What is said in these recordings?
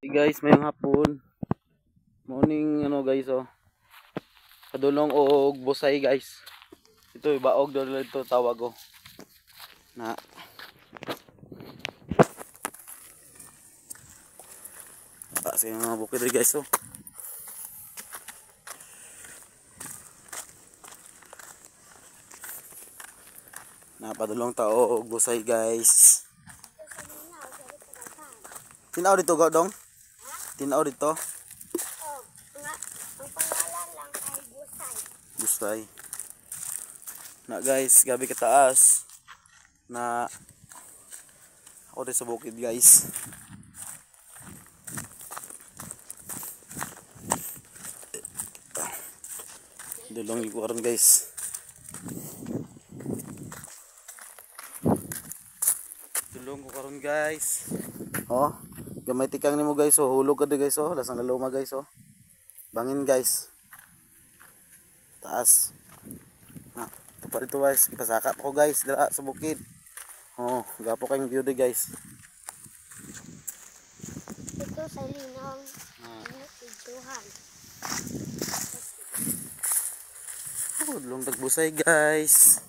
Hey guys, mayong hapon. Morning guys Kadulong og busay guys. Ito ibaog daw dito tawag ko. Na sa mga bukid rin guys Napadulong tao og busay guys. Tinaw dito dong? Tinaw dito? Oh, ang pangalan lang ay Busay. Busay. Na guys, gabi kataas na ako rin sa bukid guys. Dulong ko karon guys. Dulong ko karon guys. Oh, gamay tikang nimo guys hulog ka guys lasang laluma guys Bangin guys. Taas. Ito pa dito guys, ipasaka ako guys dira sa bukid. Oh, gapo kayong view guys. Ito sa linang Videohan. Oh, dulong tagbusay guys.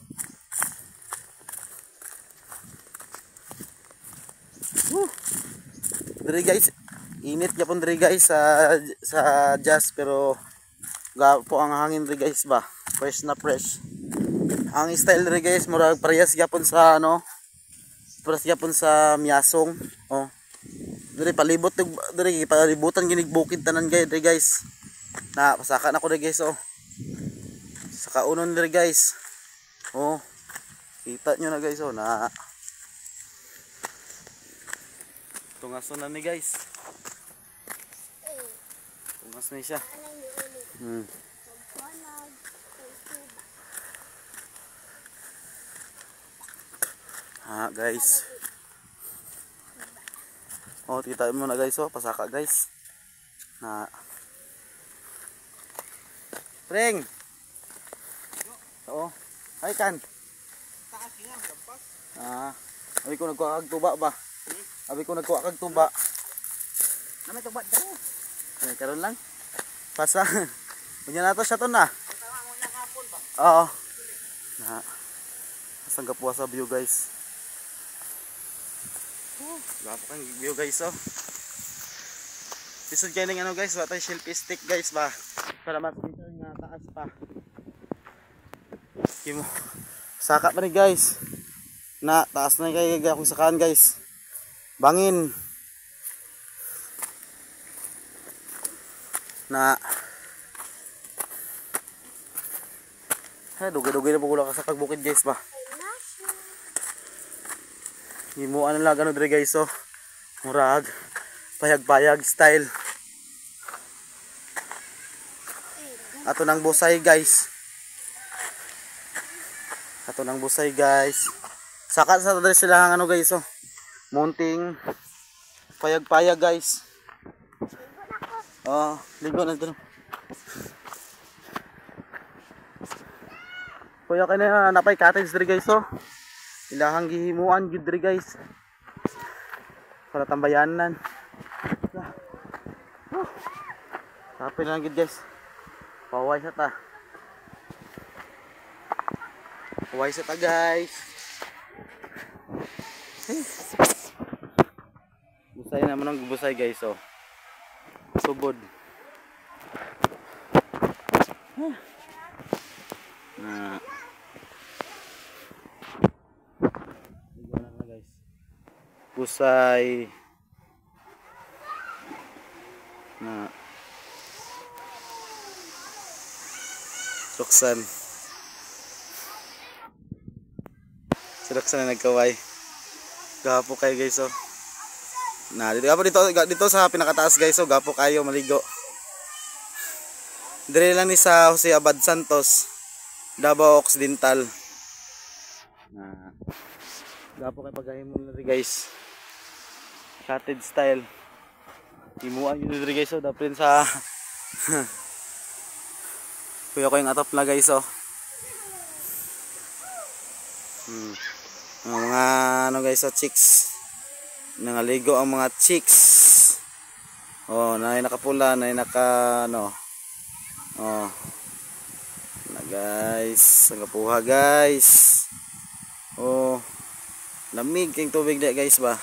Diri guys, init gyapon diri guys sa Jazz pero gapo ang hangin diri guys ba. Fresh na fresh. Ang style diri guys murag parehas gyapon sa parehas gyapon sa Miasong. Oh. Diri palibot diri palibutan ginig bukid tanan diri guys. Na pasaka na ko diri guys Sa kaunon diri guys. Oh. Kita nyo na guys na tungason na ni guys. Tungas na siya. Guys. Oh, kita mo na guys pasaka guys. Na Pring. Oo. Ay kan. Taas niya, lampas. Abi ko nagkuha kag tuba ba? Abi ko nagkuha kag tuba. Namay tuba dito. Ay karon lang. Pasa. Unya nato siya to na. Tawa mo na hapon ba? Oo. Na. Asang gapuha sa view guys. Gapo kang view guys Isod kayo ng guys, watay selfie stick guys ba. Para mas dito nga taas pa. Kimo. Saka pa ni guys. Na taas na kay akong sakaan guys. Bangin. Na dugay-dugay na pagula ka sa pagbukid guys ba. Himuan na lang diri guys murag payag-payag style. Ato nang busay guys. Ato nang busay guys. Saka sa diri sila ang guys munting payag-payag guys. Ligo na dito. Kuya kay na napay cottage diri guys ilahang gihimuan gid diri guys. Para tambayanan. Tapos lang gid guys. Paway sa ta. Paway sa ta guys. Busay naman ang busay guys Subod. Na guys. Busay. Na Roxanne. Si Roxanne na nagkaway. Gapo kayo guys Na dito sa pinakataas guys gapo kayo maligo. Dire lang ni sa Jose Abad Santos, Davao Occidental. Gapo kay paghahimon na guys. Cottage style. Himuan yun dito guys dapin sa kuya ko yung atop na guys mga guys chicks. Nangaligo ang mga chicks. Oh, nay nakapula, nay naka ano. Oh. Na guys, ang kapuha guys. Oh. Lamig king tubig di guys ba.